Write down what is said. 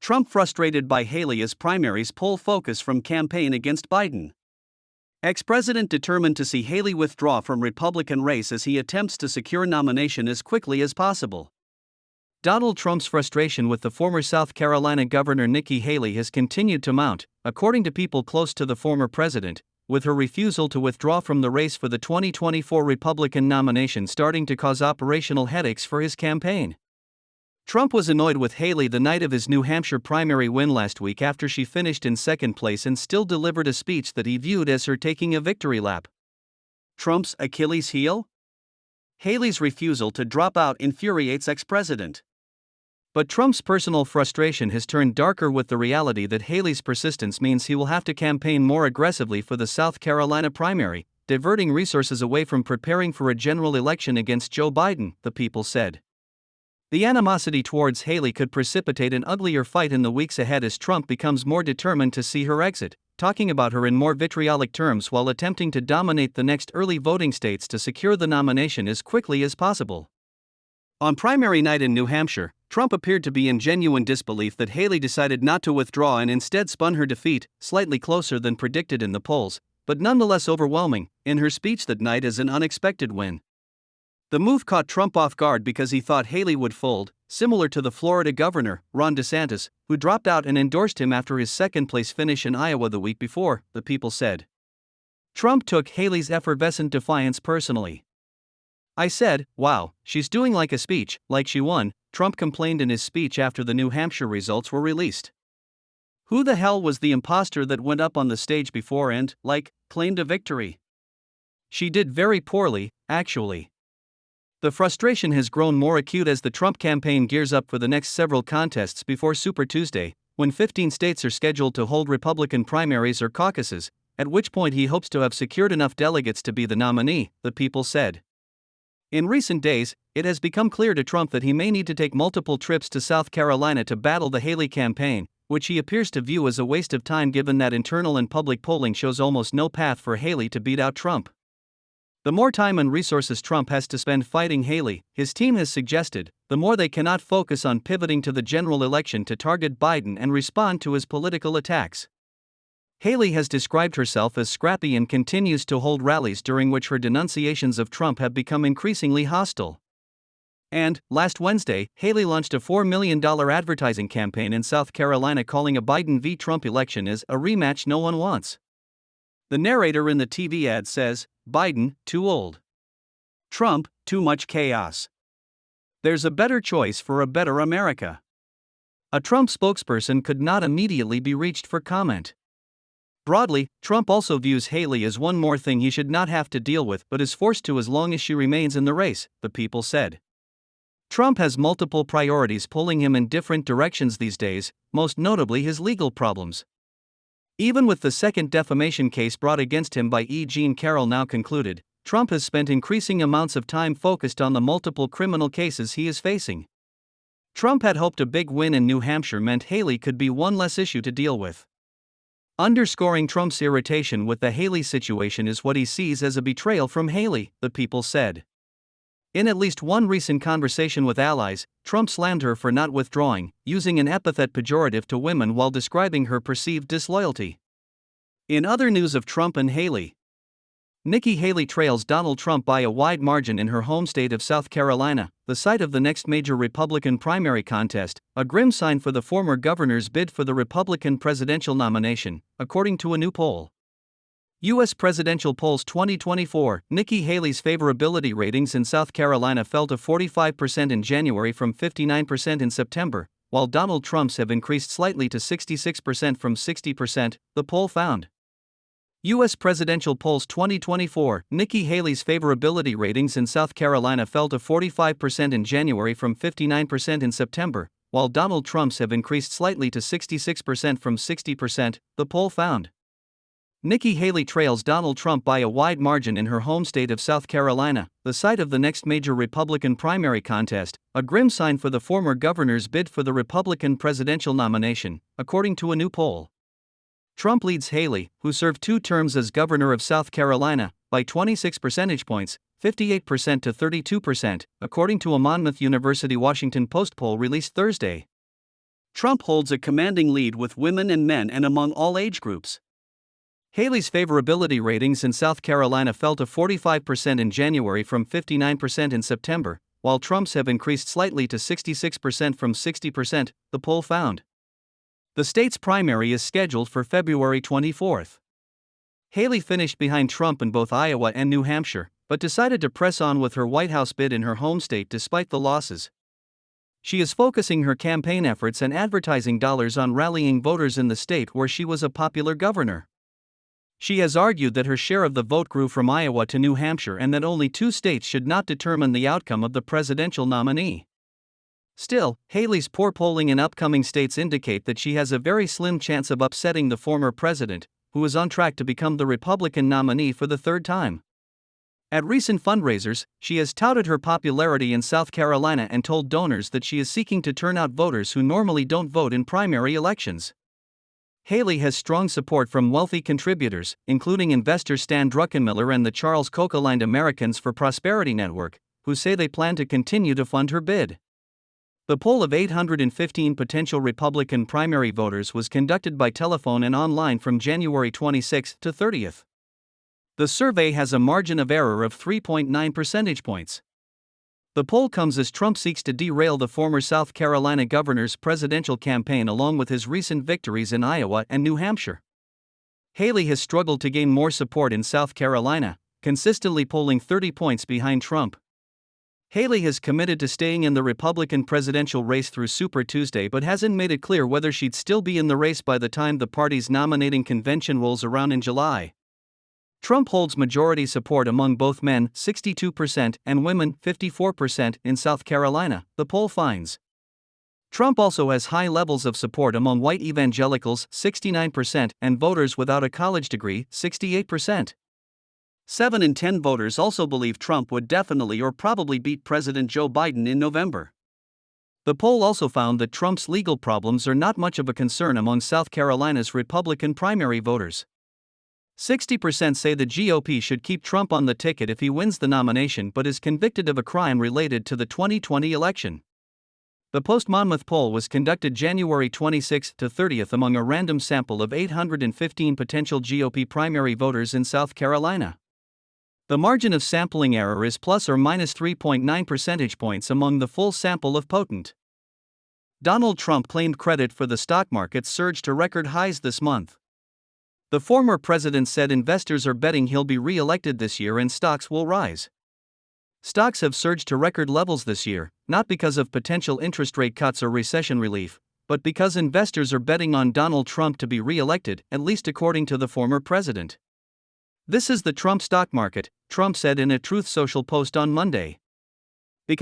Trump frustrated by Haley as primaries pull focus from campaign against Biden. Ex-president determined to see Haley withdraw from Republican race as he attempts to secure nomination as quickly as possible. Donald Trump's frustration with the former South Carolina Governor Nikki Haley has continued to mount, according to people close to the former president, with her refusal to withdraw from the race for the 2024 Republican nomination starting to cause operational headaches for his campaign. Trump was annoyed with Haley the night of his New Hampshire primary win last week after she finished in second place and still delivered a speech that he viewed as her taking a victory lap. Trump's Achilles heel? Haley's refusal to drop out infuriates ex-president. But Trump's personal frustration has turned darker with the reality that Haley's persistence means he will have to campaign more aggressively for the South Carolina primary, diverting resources away from preparing for a general election against Joe Biden, the People said. The animosity towards Haley could precipitate an uglier fight in the weeks ahead as Trump becomes more determined to see her exit, talking about her in more vitriolic terms while attempting to dominate the next early voting states to secure the nomination as quickly as possible. On primary night in New Hampshire, Trump appeared to be in genuine disbelief that Haley decided not to withdraw and instead spun her defeat, slightly closer than predicted in the polls, but nonetheless overwhelming, in her speech that night as an unexpected win. The move caught Trump off guard because he thought Haley would fold, similar to the Florida governor, Ron DeSantis, who dropped out and endorsed him after his second-place finish in Iowa the week before, the People said. Trump took Haley's effervescent defiance personally. "I said, wow, she's doing like a speech, like she won," Trump complained in his speech after the New Hampshire results were released. Who the hell was the imposter that went up on the stage before and, claimed a victory? She did very poorly, actually. The frustration has grown more acute as the Trump campaign gears up for the next several contests before Super Tuesday, when 15 states are scheduled to hold Republican primaries or caucuses, at which point he hopes to have secured enough delegates to be the nominee, the People said. In recent days, it has become clear to Trump that he may need to take multiple trips to South Carolina to battle the Haley campaign, which he appears to view as a waste of time given that internal and public polling shows almost no path for Haley to beat out Trump. The more time and resources Trump has to spend fighting Haley, his team has suggested, the more they cannot focus on pivoting to the general election to target Biden and respond to his political attacks. Haley has described herself as scrappy and continues to hold rallies during which her denunciations of Trump have become increasingly hostile. And, last Wednesday, Haley launched a $4 million advertising campaign in South Carolina calling a Biden v. Trump election as a rematch no one wants. The narrator in the TV ad says, "Biden, too old. Trump, too much chaos. There's a better choice for a better America." A Trump spokesperson could not immediately be reached for comment. Broadly, Trump also views Haley as one more thing he should not have to deal with but is forced to as long as she remains in the race, the People said. Trump has multiple priorities pulling him in different directions these days, most notably his legal problems. Even with the second defamation case brought against him by E. Jean Carroll now concluded, Trump has spent increasing amounts of time focused on the multiple criminal cases he is facing. Trump had hoped a big win in New Hampshire meant Haley could be one less issue to deal with. Underscoring Trump's irritation with the Haley situation is what he sees as a betrayal from Haley, the People said. In at least one recent conversation with allies, Trump slammed her for not withdrawing, using an epithet pejorative to women while describing her perceived disloyalty. In other news of Trump and Haley, Nikki Haley trails Donald Trump by a wide margin in her home state of South Carolina, the site of the next major Republican primary contest, a grim sign for the former governor's bid for the Republican presidential nomination, according to a new poll. U.S. presidential polls 2024, Nikki Haley's favorability ratings in South Carolina fell to 45% in January from 59% in September, while Donald Trump's have increased slightly to 66% from 60%, the poll found. U.S. presidential polls 2024, Nikki Haley's favorability ratings in South Carolina fell to 45% in January from 59% in September, while Donald Trump's have increased slightly to 66% from 60%, the poll found. Nikki Haley trails Donald Trump by a wide margin in her home state of South Carolina, the site of the next major Republican primary contest, a grim sign for the former governor's bid for the Republican presidential nomination, according to a new poll. Trump leads Haley, who served 2 terms as governor of South Carolina, by 26 percentage points, 58% to 32%, according to a Monmouth University Washington Post poll released Thursday. Trump holds a commanding lead with women and men and among all age groups. Haley's favorability ratings in South Carolina fell to 45% in January from 59% in September, while Trump's have increased slightly to 66% from 60%, the poll found. The state's primary is scheduled for February 24. Haley finished behind Trump in both Iowa and New Hampshire, but decided to press on with her White House bid in her home state despite the losses. She is focusing her campaign efforts and advertising dollars on rallying voters in the state where she was a popular governor. She has argued that her share of the vote grew from Iowa to New Hampshire and that only 2 states should not determine the outcome of the presidential nominee. Still, Haley's poor polling in upcoming states indicate that she has a very slim chance of upsetting the former president, who is on track to become the Republican nominee for the 3rd time. At recent fundraisers, she has touted her popularity in South Carolina and told donors that she is seeking to turn out voters who normally don't vote in primary elections. Haley has strong support from wealthy contributors, including investor Stan Druckenmiller and the Charles Koch-aligned Americans for Prosperity Network, who say they plan to continue to fund her bid. The poll of 815 potential Republican primary voters was conducted by telephone and online from January 26 to 30. The survey has a margin of error of 3.9 percentage points. The poll comes as Trump seeks to derail the former South Carolina governor's presidential campaign along with his recent victories in Iowa and New Hampshire. Haley has struggled to gain more support in South Carolina, consistently polling 30 points behind Trump. Haley has committed to staying in the Republican presidential race through Super Tuesday but hasn't made it clear whether she'd still be in the race by the time the party's nominating convention rolls around in July. Trump holds majority support among both men, 62%, and women, 54%, in South Carolina, the poll finds. Trump also has high levels of support among white evangelicals, 69%, and voters without a college degree, 68%. 7 in 10 voters also believe Trump would definitely or probably beat President Joe Biden in November. The poll also found that Trump's legal problems are not much of a concern among South Carolina's Republican primary voters. 60% say the GOP should keep Trump on the ticket if he wins the nomination but is convicted of a crime related to the 2020 election. The post-Monmouth poll was conducted January 26 to 30 among a random sample of 815 potential GOP primary voters in South Carolina. The margin of sampling error is plus or minus 3.9 percentage points among the full sample of potent. Donald Trump claimed credit for the stock market's surge to record highs this month. The former president said investors are betting he'll be re-elected this year and stocks will rise. Stocks have surged to record levels this year, not because of potential interest rate cuts or recession relief, but because investors are betting on Donald Trump to be re-elected, at least according to the former president. This is the Trump stock market, Trump said in a Truth Social post on Monday.